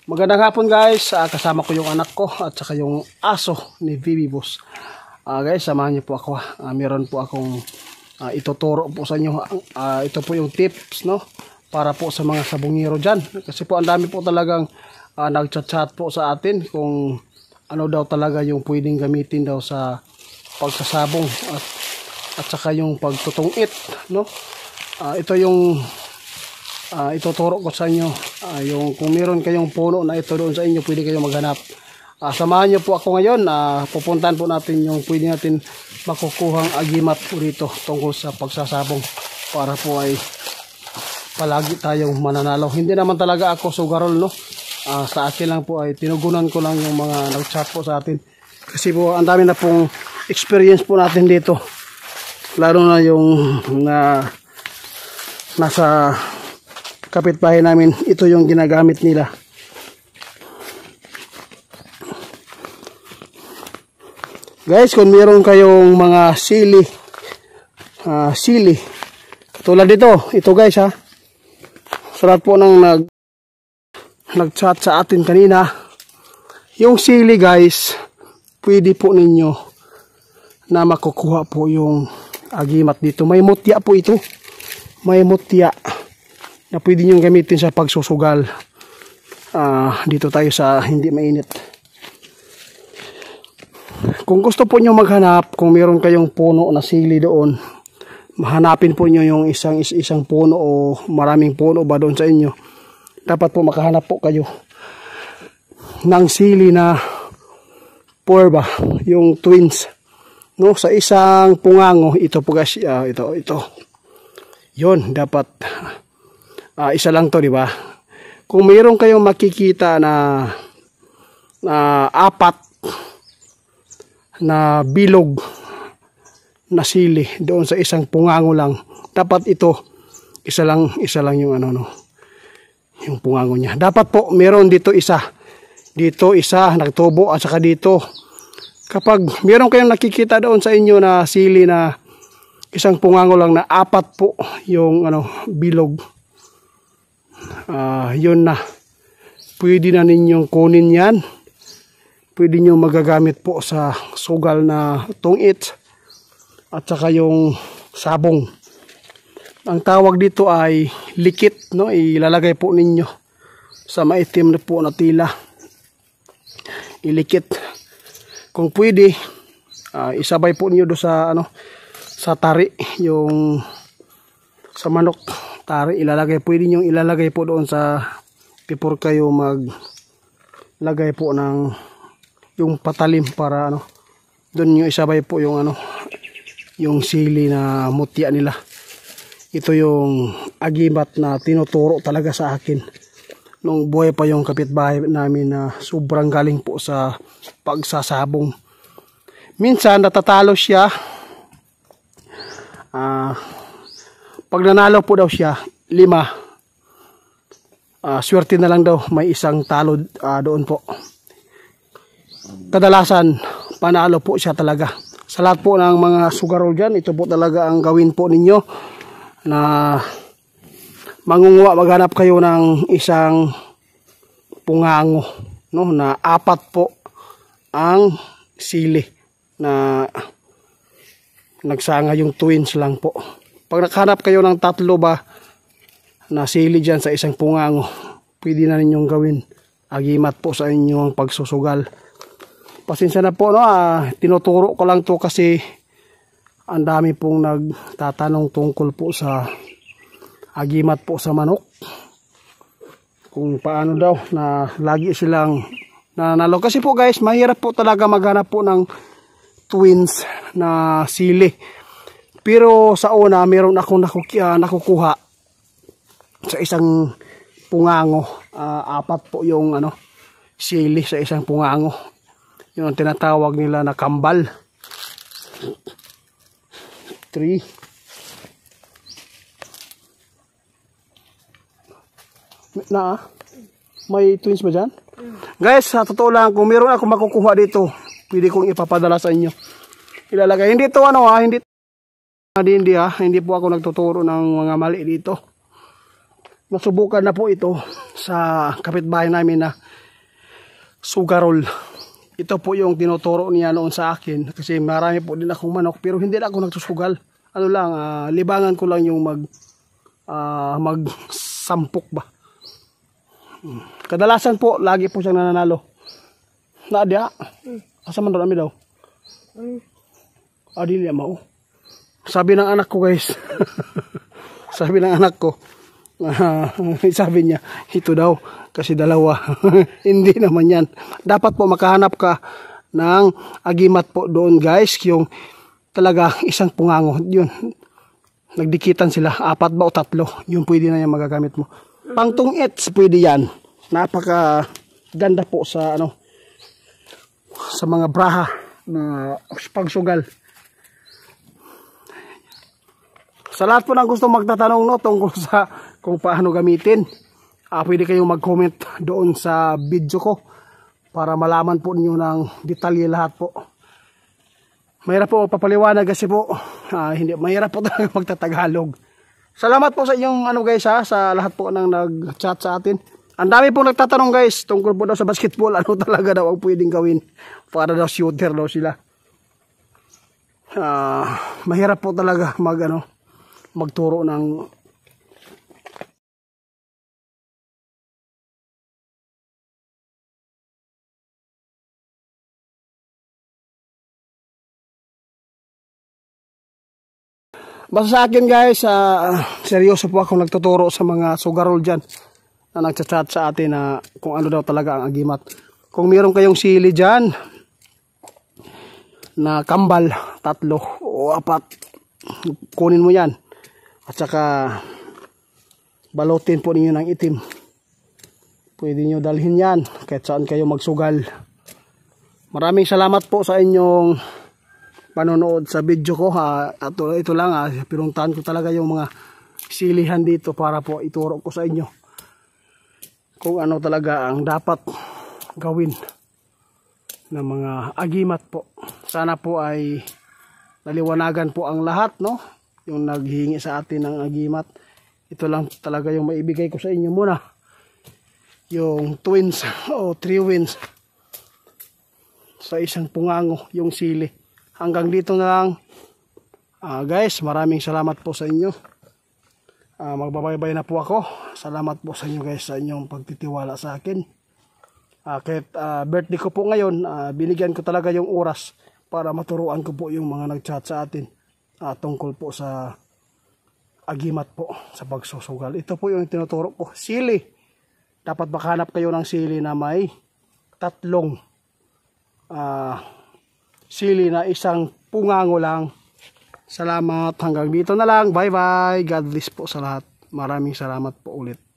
Magandang hapon guys, kasama ko yung anak ko at saka yung aso ni Vivi Boss. Guys, samahan niyo po ako. Meron po akong ituturo po sa inyo. Ito po yung tips, no, para po sa mga sabungero dyan. Kasi po ang dami po talagang nagchat-chat po sa atin kung ano daw talaga yung pwedeng gamitin daw sa pagsasabong at saka yung pagtutungit, no. Ito yung ituturo ko sa inyo. Yung kung meron kayong puno na ito doon sa inyo, pwede kayong maghanap. Samahan niyo po ako ngayon. Pupuntahan po natin yung pwede natin makukuhang agimat po dito tungkol sa pagsasabong para po ay palagi tayong mananalo. Hindi naman talaga ako sugarol, no. Sa akin lang po ay tinugunan ko lang yung mga nag-chat po sa atin. Kasi po ang dami na pong experience po natin dito. Lalo na yung nasa kapitbahay namin, ito yung ginagamit nila. Guys, kung meron kayong mga sili, tulad dito, ito guys ha. Salat po nang nag-chat sa atin kanina. Yung sili guys, pwede po ninyo na makukuha po yung agimat dito. May mutya po ito. May mutya na pwede nyo gamitin sa pagsusugal. Dito tayo sa hindi mainit. Kung gusto po nyo maghanap, kung meron kayong puno na sili doon, mahanapin po nyo yung isang puno o maraming puno ba doon sa inyo. Dapat po makahanap po kayo ng sili na four ba, yung twins, no, sa isang pungango. Ito po guys, ito. Yun, dapat isa lang to, di ba? Kung mayroon kayong makikita na apat na bilog na sili doon sa isang pungango lang, dapat ito isa lang yung yung pungango niya. Dapat po meron dito isa nagtubo at saka dito. Kapag meron kayong nakikita doon sa inyo na sili na isang pungango lang na apat po yung bilog, yun na, pwede na ninyong kunin yan. Pwede nyo magagamit po sa sugal na tungit at saka yung sabong. Ang tawag dito ay likit, no. Ilalagay po ninyo sa maitim na po na tila, ilikit. Kung pwede, isabay po niyo do sa sa tari, yung sa manok tari, pwede nyo ilalagay po doon sa before kayo maglagay po ng yung patalim para doon nyo isabay po yung yung sili na mutya nila. Ito yung agimat na tinuturo talaga sa akin nung buhay pa yung kapitbahay namin na sobrang galing po sa pagsasabong. Minsan natatalo siya. Pag nanalo po daw siya 5, swerte na lang daw may isang talo doon po. Kadalasan panalo po siya talaga. Sa lahat po ng mga sugarol dyan, ito po talaga ang gawin po ninyo, na mangunguha, maghanap kayo ng isang pungango, no, na apat po ang sili na nagsanga yung twins lang po. Pag nakahanap kayo ng 3 ba na sili dyan sa isang pungango, pwede na ninyong gawin agimat po sa inyong pagsusugal. Pasensya na po, no, tinuturo ko lang to kasi ang dami pong nagtatanong tungkol po sa agimat po sa manok. Kung paano daw na lagi silang nanalo. Kasi po guys, mahirap po talaga maghanap po ng twins na sili. Pero sa una, meron akong nakukuha sa isang pungango. Apat po yung sili sa isang pungango. Yun ang tinatawag nila na kambal. 3. May twins ba dyan? Guys, sa totoo lang, kung meron akong makukuha dito, pwede kong ipapadala sa inyo. Ilalagay. Hindi to hindi po ako nagtuturo ng mga mali dito. Nasubukan na po ito sa kapitbahay namin na sugarol. Ito po yung tinuturo niya noon sa akin kasi marami po din akong manok pero hindi na ako nagsusugal. Ano lang, libangan ko lang yung magsampok ba. Kadalasan po, lagi po siyang nananalo. Naadya? Asa man doon kami daw? Adili mo. Sabi ng anak ko guys. Sabi ng anak ko. Sabi niya, ito daw. Kasi dalawa. Hindi naman yan. Dapat po makahanap ka ng agimat po doon guys. Yung talaga isang pungango. Yun. Nagdikitan sila. 4 ba o 3. Yung pwede na yung magagamit mo. Pangtong its pwede yan. Napaka ganda po sa sa mga braha na pagsugal. Sa lahat po ng gusto magtatanong tungkol sa kung paano gamitin, pwede kayong mag-comment doon sa video ko para malaman po niyo ng detalye lahat po. Mahirap po papaliwanag kasi po hindi mahirap po talaga magtatagalog. Salamat po sa inyong guys sa lahat po ng nag-chat sa atin. Ang dami po nagtatanong guys tungkol po daw sa basketball, ano talaga daw ang pwedeng gawin para daw shooter daw sila. Mahirap po talaga magturo ng basta sa akin guys, seryoso po ako nagtuturo sa mga sugarol dyan na nagchat-chat sa atin na kung ano daw talaga ang agimat. Kung meron kayong sili dyan na kambal, 3 o 4, kunin mo yan. At saka balutin po ninyo ng itim. Pwede nyo dalhin yan kahit saan kayo magsugal. Maraming salamat po sa inyong panonood sa video ko. At ito lang, pinuntahan ko talaga yung mga silihan dito para po ituro ko sa inyo kung ano talaga ang dapat gawin ng mga agimat po. Sana po ay naliwanagan po ang lahat, yung naghihingi sa atin ng agimat. Ito lang talaga yung maibigay ko sa inyo muna. Yung twins o 3 wins sa isang pungango, yung sili. Hanggang dito na lang. Guys, maraming salamat po sa inyo. Magbabaybay na po ako. Salamat po sa inyo guys sa inyong pagtitiwala sa akin. Kahit birthday ko po ngayon, binigyan ko talaga yung oras para maturuan ko po yung mga nag-chat sa atin tungkol po sa agimat po sa pagsusugal. Ito po yung tinuturo ko. Sili. Dapat makahanap kayo ng sili na may 3 sili na isang pungango lang. Salamat. Hanggang dito na lang. Bye bye. God bless po sa lahat. Maraming salamat po ulit.